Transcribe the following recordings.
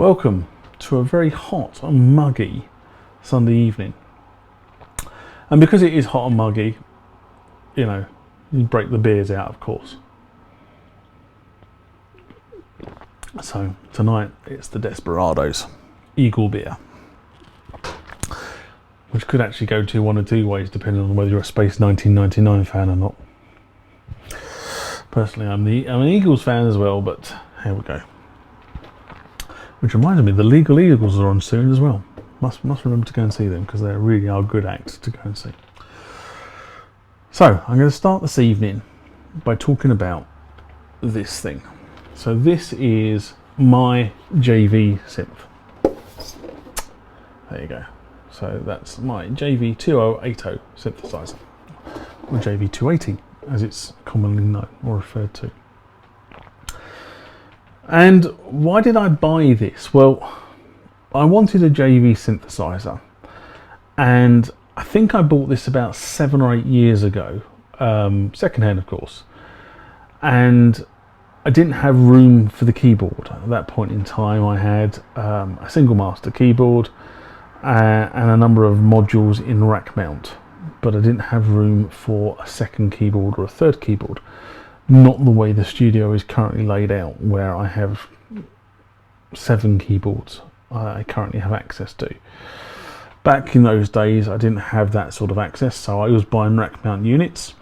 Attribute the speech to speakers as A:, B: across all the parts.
A: Welcome to a very hot and muggy Sunday evening. And because it is hot and muggy, you know, you break the beers out, of course. So tonight it's the Desperados Eagle beer, which could actually go to one or two ways depending on whether you're a Space 1999 fan or not. Personally, I'm an Eagles fan as well, but here we go. Which reminds me, the Legal Eagles are on soon as well. Must remember to go and see them because they really are good acts to go and see. So I'm going to start this evening by talking about this thing. So this is my JV synth. There you go. So that's my JV-2080 synthesizer, or JV-2080 as it's commonly known or referred to. And why did I buy this? Well, I wanted a JV synthesizer, and I think I bought this about 7 or 8 years ago, secondhand of course, and I didn't have room for the keyboard. At that point in time I had a single master keyboard and a number of modules in rack mount, but I didn't have room for a second keyboard or a third keyboard. Not the way the studio is currently laid out, where I have 7 keyboards I currently have access to. Back in those days I didn't have that sort of access, so I was buying rack mount units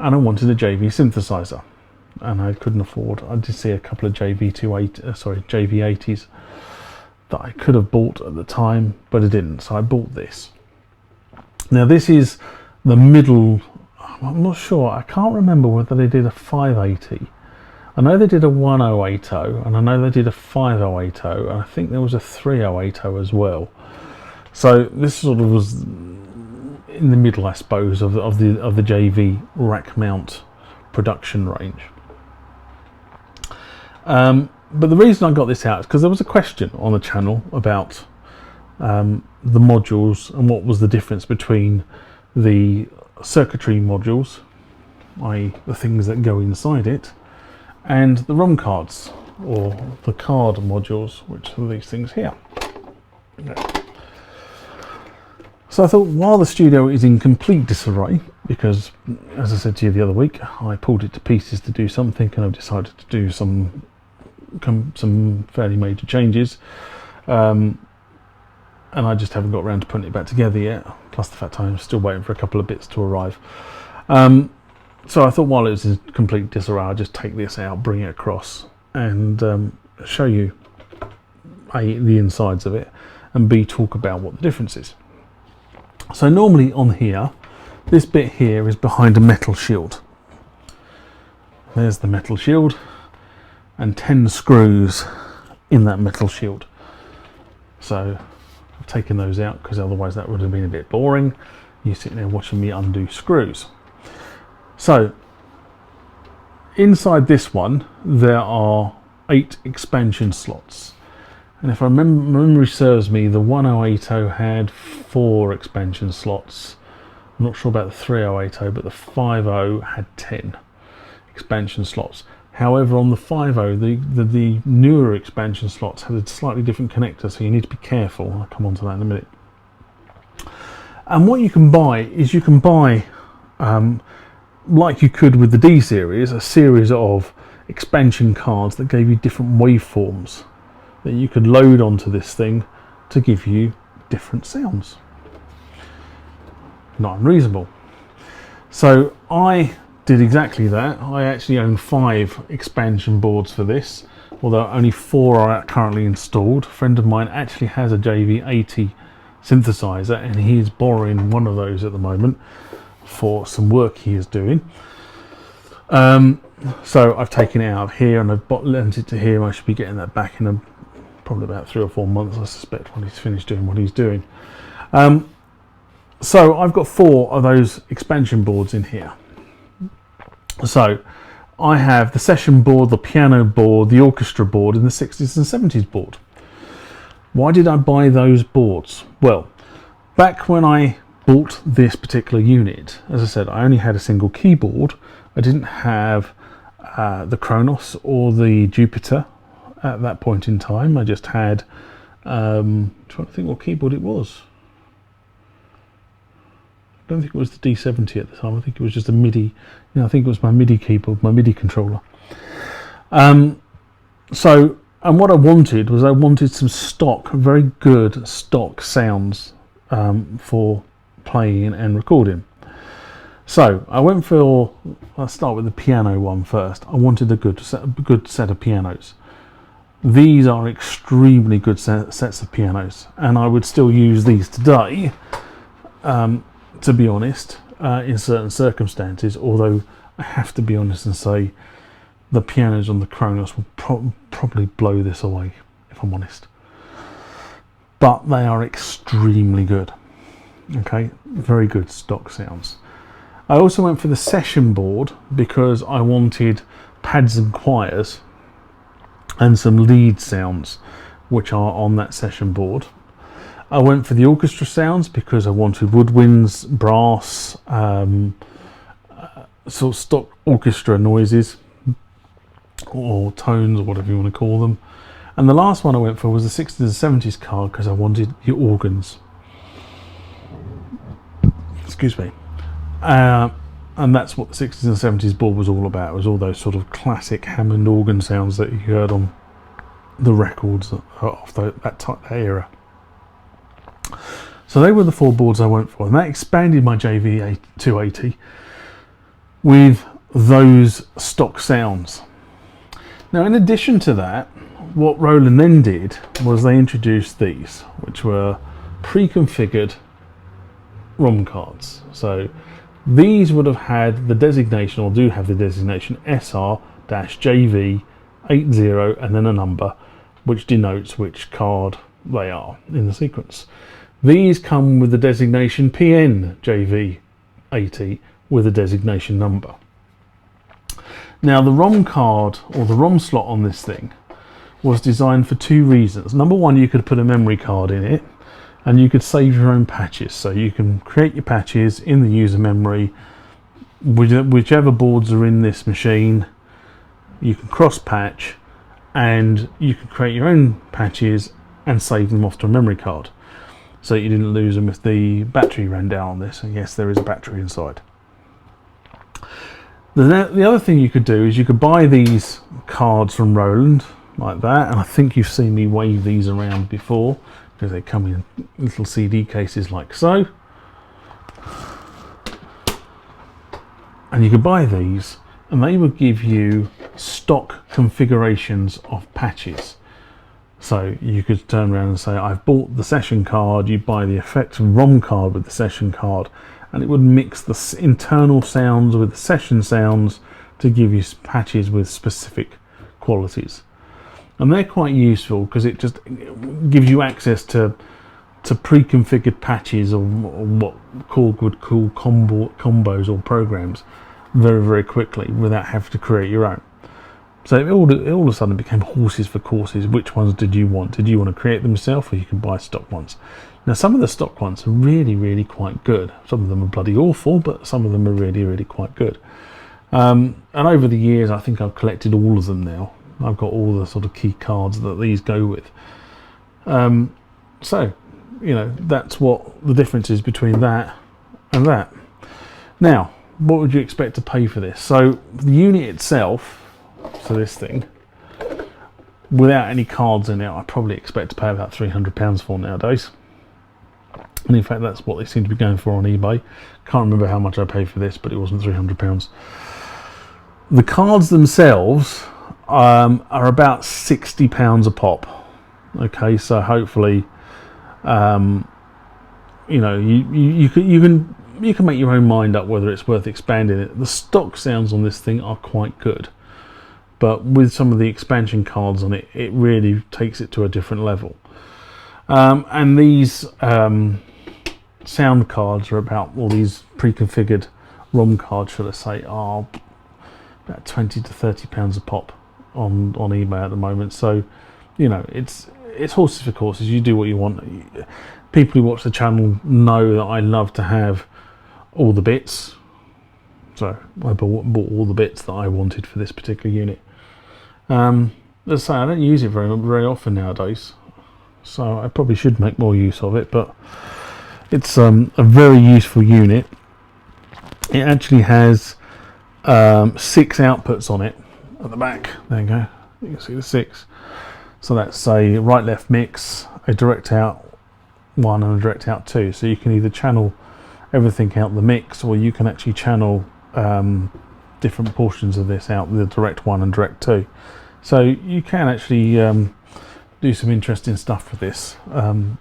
A: and I wanted a JV synthesizer, and I couldn't afford. I did see a couple of JV-80s that I could have bought at the time, but I didn't, so I bought this. Now this is the middle. I'm not sure, I can't remember whether they did a 580. I know they did a 1080 and I know they did a 5080, and I think there was a 3080 as well. So this sort of was in the middle, I suppose, of the JV rack mount production range. But the reason I got this out is because there was a question on the channel about the modules and what was the difference between the circuitry modules, i.e. the things that go inside it, and the Rom cards, or the card modules, which are these things here. So I thought, while the studio is in complete disarray, because as I said to you the other week, I pulled it to pieces to do something, and I've decided to do some fairly major changes, and I just haven't got around to putting it back together yet, plus the fact I'm still waiting for a couple of bits to arrive. So I thought, while it was in complete disarray, I'd just take this out, bring it across, and show you A, the insides of it, and B, talk about what the difference is. So normally on here, this bit here is behind a metal shield. There's the metal shield, and 10 screws in that metal shield. So I've taken those out because otherwise that would have been a bit boring. You sitting there watching me undo screws. So inside this one there are 8 expansion slots, and if I memory serves me, the 1080 had 4 expansion slots. I'm not sure about the 3080, but the 50 had 10 expansion slots. However, on the 50, the newer expansion slots had a slightly different connector, so you need to be careful. I'll come on to that in a minute. And what you can buy is, you can buy, like you could with the D series, a series of expansion cards that gave you different waveforms that you could load onto this thing to give you different sounds. Not unreasonable. So I did exactly that. I actually own 5 expansion boards for this, although only 4 are currently installed. A friend of mine actually has a JV-80 synthesizer, and he is borrowing one of those at the moment for some work he is doing. So I've taken it out of here and I've lent it to him. I should be getting that back in probably about 3 or 4 months, I suspect, when he's finished doing what he's doing. So I've got 4 of those expansion boards in here. So I have the session board, the piano board, the orchestra board, and the 60s and 70s board. Why did I buy those boards? Well, back when I bought this particular unit, as I said, I only had a single keyboard. I didn't have the Kronos or the Jupiter at that point in time. I just had, trying to think what keyboard it was. I don't think it was the D70 at the time. I think it was just a MIDI. I think it was my MIDI keyboard, my MIDI controller. And what I wanted some stock, very good stock sounds for playing and recording. So I'll start with the piano one first. I wanted a good set of pianos. These are extremely good sets of pianos, and I would still use these today, to be honest, in certain circumstances, although I have to be honest and say the pianos on the Kronos will probably blow this away, if I'm honest. But they are extremely good. Okay, very good stock sounds. I also went for the session board because I wanted pads and choirs and some lead sounds which are on that session board. I went for the orchestra sounds because I wanted woodwinds, brass, sort of stock orchestra noises or tones or whatever you want to call them. And the last one I went for was the 60s and 70s card because I wanted the organs. Excuse me. And that's what the 60s and 70s board was all about. It was all those sort of classic Hammond organ sounds that you heard on the records of that era. So they were the 4 boards I went for, and that expanded my JV-2080 with those stock sounds. Now, in addition to that, what Roland then did was they introduced these, which were pre-configured Rom cards. So these would have had the designation, or do have the designation, SR-JV-80 and then a number which denotes which card they are in the sequence. These come with the designation PN-JV-80 with a designation number. Now the ROM card, or the ROM slot on this thing, was designed for 2 reasons. Number one, you could put a memory card in it and you could save your own patches. So you can create your patches in the user memory, whichever boards are in this machine, you can cross patch and you can create your own patches and save them off to a memory card. So you didn't lose them if the battery ran down on this. And yes, there is a battery inside. The other thing you could do is you could buy these cards from Roland like that, and I think you've seen me wave these around before because they come in little CD cases like so. And you could buy these and they would give you stock configurations of patches. So you could turn around and say, I've bought the session card, you buy the effects ROM card with the session card, and it would mix the internal sounds with the session sounds to give you patches with specific qualities. And they're quite useful because it just gives you access to pre-configured patches, or what Korg would call combos or programs, very, very quickly without having to create your own. So it all of a sudden became horses for courses. Which ones did you want? Did you want to create them yourself, or you can buy stock ones? Now, some of the stock ones are really, really quite good. Some of them are bloody awful, but some of them are really, really quite good. And over the years, I think I've collected all of them now. I've got all the sort of key cards that these go with. So, you know, that's what the difference is between that and that. Now, what would you expect to pay for this? So, the unit itself, so this thing, without any cards in it, I probably expect to pay about £300 for nowadays. And in fact, that's what they seem to be going for on eBay. Can't remember how much I paid for this, but it wasn't £300. The cards themselves are about £60 a pop. Okay, so hopefully, you know, you can make your own mind up whether it's worth expanding it. The stock sounds on this thing are quite good, but with some of the expansion cards on it, it really takes it to a different level. And these sound cards are about, or these pre-configured ROM cards, should I say, are about £20 to £30 a pop on eBay at the moment. So, you know, it's horses for courses. You do what you want. People who watch the channel know that I love to have all the bits. So I bought all the bits that I wanted for this particular unit. As I say, I don't use it very often nowadays, so I probably should make more use of it, but it's a very useful unit. It actually has 6 outputs on it at the back. There you go, you can see the 6. So that's a right left mix, a direct out 1 and a direct out 2, so you can either channel everything out the mix, or you can actually channel different portions of this out the direct 1 and direct 2. So you can actually do some interesting stuff with this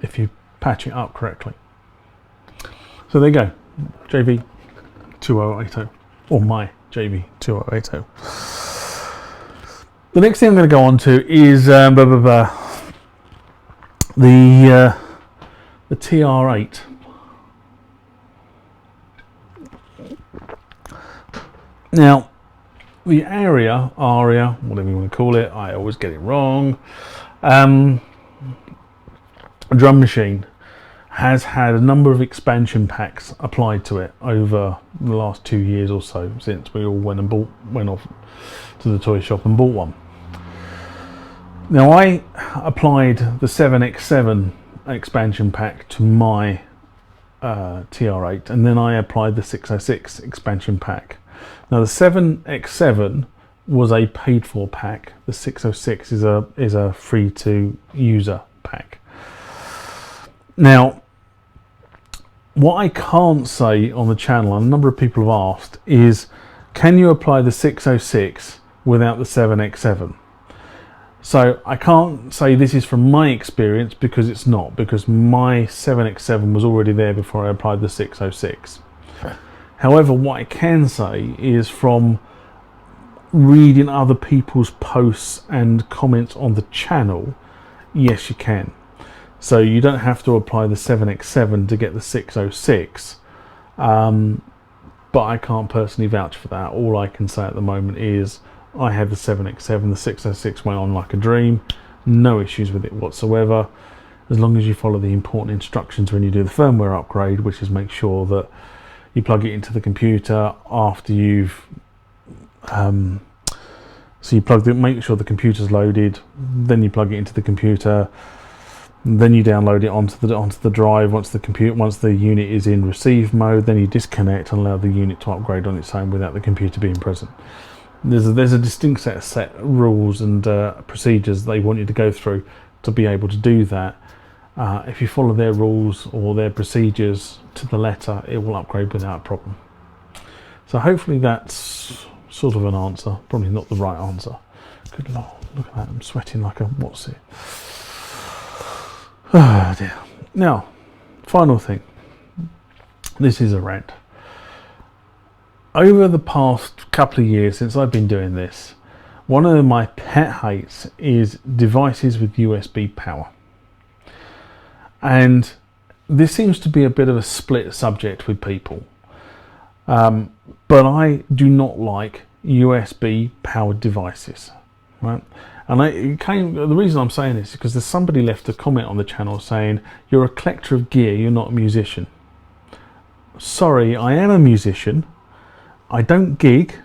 A: if you patch it up correctly. So there you go, JV-2080, or my JV-2080. The next thing I'm going to go on to is the TR-8. Now, the aria, whatever you want to call it, I always get it wrong, drum machine has had a number of expansion packs applied to it over the last 2 years or so, since we all went off to the toy shop and bought one. Now, I applied the 7x7 expansion pack to my TR-8, and then I applied the 606 expansion pack. Now, the 7x7 was a paid for pack. The 606 is a free to user pack. Now, what I can't say on the channel, and a number of people have asked, is can you apply the 606 without the 7x7? So I can't say this is from my experience, because it's not, because my 7x7 was already there before I applied the 606. However, what I can say is from reading other people's posts and comments on the channel, yes, you can. So you don't have to apply the 7x7 to get the 606, but I can't personally vouch for that. All I can say at the moment is I had the 7x7, the 606 went on like a dream, no issues with it whatsoever, as long as you follow the important instructions when you do the firmware upgrade, which is make sure that you plug it into the computer after you've so you make sure the computer's loaded, then you plug it into the computer, then you download it onto the drive. Once the unit is in receive mode, then you disconnect and allow the unit to upgrade on its own without the computer being present. There's a distinct set of rules and procedures they want you to go through to be able to do that. If you follow their rules or their procedures to the letter, it will upgrade without a problem. So hopefully that's sort of an answer. Probably not the right answer. Good Lord, look at that, I'm sweating like a what's it. Oh dear. Now, final thing. This is a rant. Over the past couple of years since I've been doing this, one of my pet hates is devices with USB power. And this seems to be a bit of a split subject with people. But I do not like USB powered devices, right? And the reason I'm saying this is because there's somebody left a comment on the channel saying, you're a collector of gear, you're not a musician. Sorry, I am a musician. I don't gig,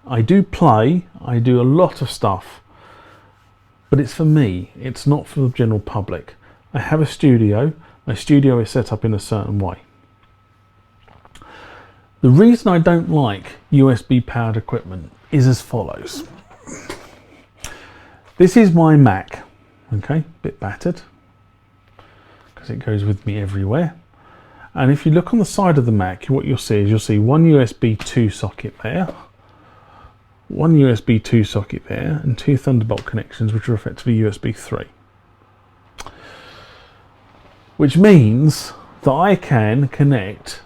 A: I do play, I do a lot of stuff, but it's for me, it's not for the general public. I have a studio, my studio is set up in a certain way. The reason I don't like USB powered equipment is as follows. This is my Mac, okay, bit battered, because it goes with me everywhere. And if you look on the side of the Mac, what you'll see one USB 2 socket there, one USB 2 socket there, and 2 Thunderbolt connections, which are effectively USB 3. Which means that I can connect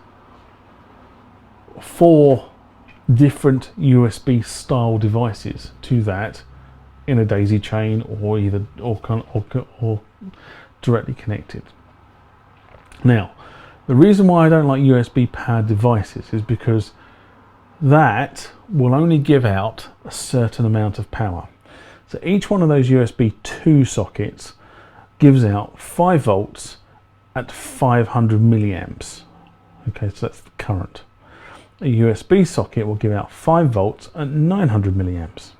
A: 4 different USB style devices to that in a daisy chain, or directly connected. Now, the reason why I don't like USB powered devices is because that will only give out a certain amount of power. So each one of those USB 2 sockets gives out 5 volts at 500 milliamps. Okay, so that's the current. A USB socket will give out 5 volts at 900 milliamps.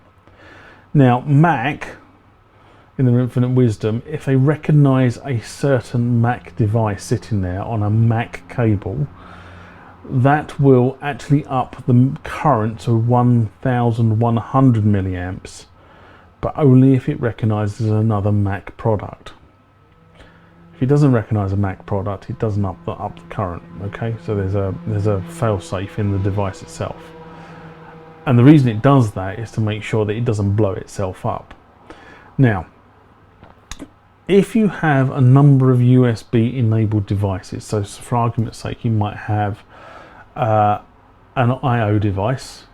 A: Now, Mac in their infinite wisdom, if they recognise a certain Mac device sitting there on a Mac cable, that will actually up the current to 1100 milliamps, but only if it recognises another Mac product. If it doesn't recognise a Mac product, it doesn't up the current. Okay, so there's a fail-safe in the device itself, and the reason it does that is to make sure that it doesn't blow itself up. Now, if you have a number of USB enabled devices, so for argument's sake you might have an I/O device,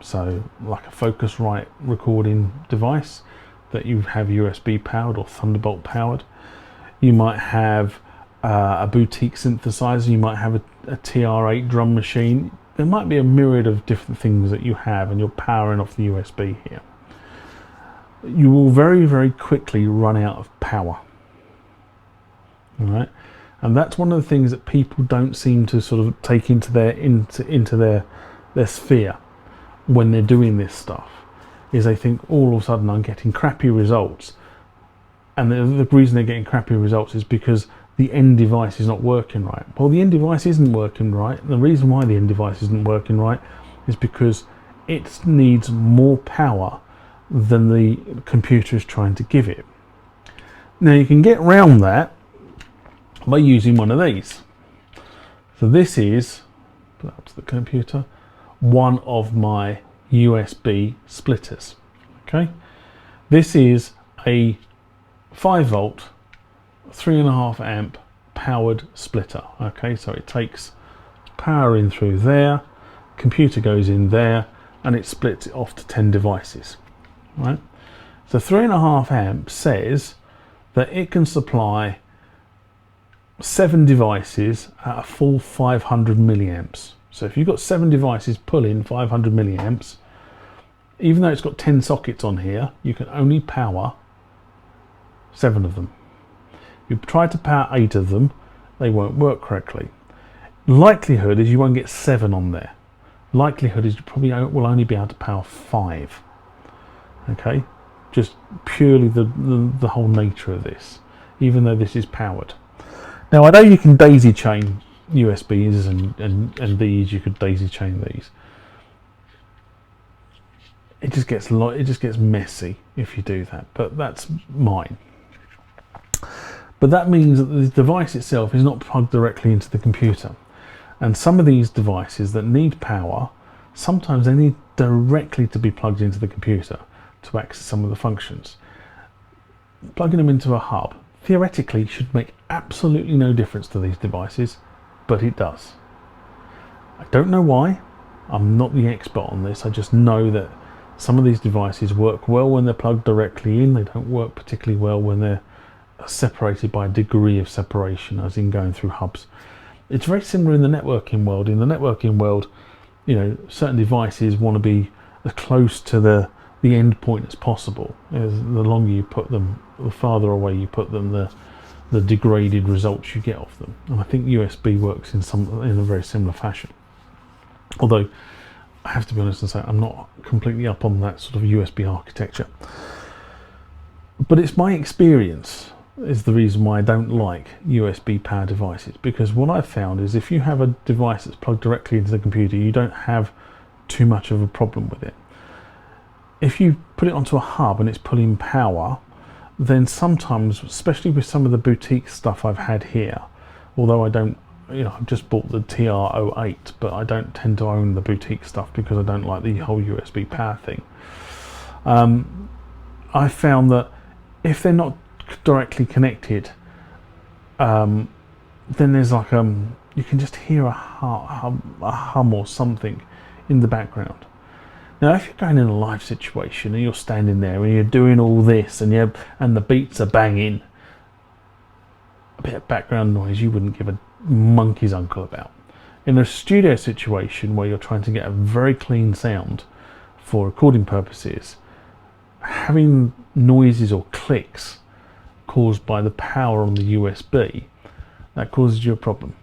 A: so like a Focusrite recording device that you have USB powered or Thunderbolt powered. You might have a boutique synthesizer, you might have a TR-8 drum machine. There might be a myriad of different things that you have, and you're powering off the USB here. You will very, very quickly run out of power. All right, and that's one of the things that people don't seem to sort of take into their sphere when they're doing this stuff, is they think all of a sudden I'm getting crappy results, and the reason they're getting crappy results is because the end device is not working right. Well, the end device isn't working right, and the reason why the end device isn't working right is because it needs more power than the computer is trying to give it. Now you can get around that by using one of these. So this is, put up to the computer, one of my USB splitters. Okay, this is a 5 volt 3.5 amp powered splitter. Okay, so it takes power in through there, computer goes in there, and it splits it off to 10 devices. Right, so 3.5 amp says that it can supply 7 devices at a full 500 milliamps. So if you've got 7 devices pulling 500 milliamps, even though it's got 10 sockets on here, you can only power 7 of them. If you try to power 8 of them, they won't work correctly. Likelihood is you won't get 7 on there. Likelihood is you probably will only be able to power 5. Okay, just purely the whole nature of this, even though this is powered. Now I know you can daisy chain USBs and these, you could daisy chain these. It just gets messy if you do that, but that's mine. But that means that the device itself is not plugged directly into the computer, and some of these devices that need power, sometimes they need directly to be plugged into the computer to access some of the functions. Plugging them into a hub theoretically should make absolutely no difference to these devices, but it does. I don't know why. I'm not the expert on this. I just know that some of these devices work well when they're plugged directly in. They don't work particularly well when they're separated by a degree of separation, as in going through hubs. It's very similar in the networking world. In the networking world, you know, certain devices want to be as close to the end point as possible. As the longer you put them, the farther away you put them, the degraded results you get off them. And I think USB works in a very similar fashion. Although I have to be honest and say I'm not completely up on that sort of USB architecture. But it's my experience is the reason why I don't like USB power devices, because what I've found is if you have a device that's plugged directly into the computer, you don't have too much of a problem with it. If you put it onto a hub and it's pulling power, then sometimes, especially with some of the boutique stuff I've had here, although I don't, you know, I've just bought the TR-8, but I don't tend to own the boutique stuff because I don't like the whole USB power thing. I found that if they're not directly connected, then there's like you can just hear a hum or something in the background. Now, if you're going in a live situation and you're standing there and you're doing all this and the beats are banging, a bit of background noise you wouldn't give a monkey's uncle about. In a studio situation where you're trying to get a very clean sound for recording purposes, having noises or clicks caused by the power on the USB, that causes you a problem.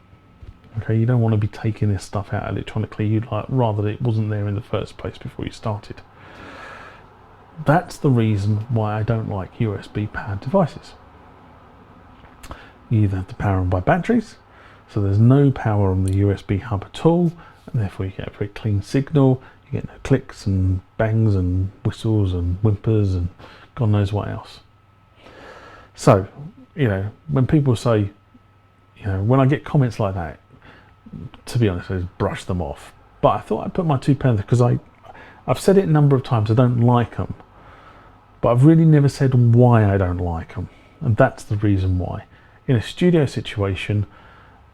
A: Okay, you don't want to be taking this stuff out electronically. You'd rather it wasn't there in the first place before you started. That's the reason why I don't like USB powered devices. You either have to power them by batteries, so there's no power on the USB hub at all, and therefore you get a very clean signal. You get no clicks and bangs and whistles and whimpers and God knows what else. So, you know, when people say, you know, when I get comments like that, to be honest, I just brush them off. But I thought I'd put my 2 pence, because I've said it a number of times, I don't like them. But I've really never said why I don't like them. And that's the reason why. In a studio situation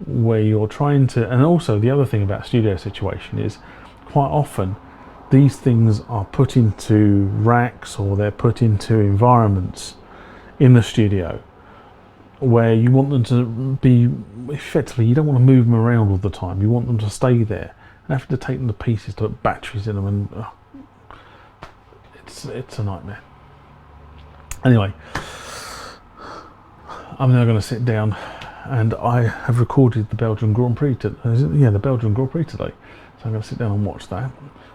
A: where you're trying to, and also the other thing about studio situation is quite often these things are put into racks or they're put into environments in the studio where you want them to be, effectively, you don't want to move them around all the time. You want them to stay there. And having to take them to pieces to put batteries in them, and it's a nightmare. Anyway, I'm now going to sit down, and I have recorded the Belgian Grand Prix the Belgian Grand Prix today. So I'm going to sit down and watch that,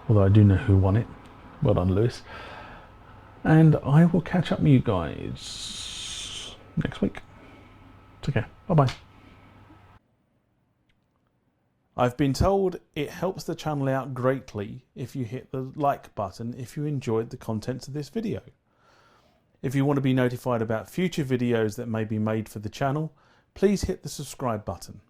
A: although I do know who won it. Well done, Lewis. And I will catch up with you guys next week. Take care. Bye-bye. I've been told it helps the channel out greatly if you hit the like button if you enjoyed the contents of this video. If you want to be notified about future videos that may be made for the channel, please hit the subscribe button.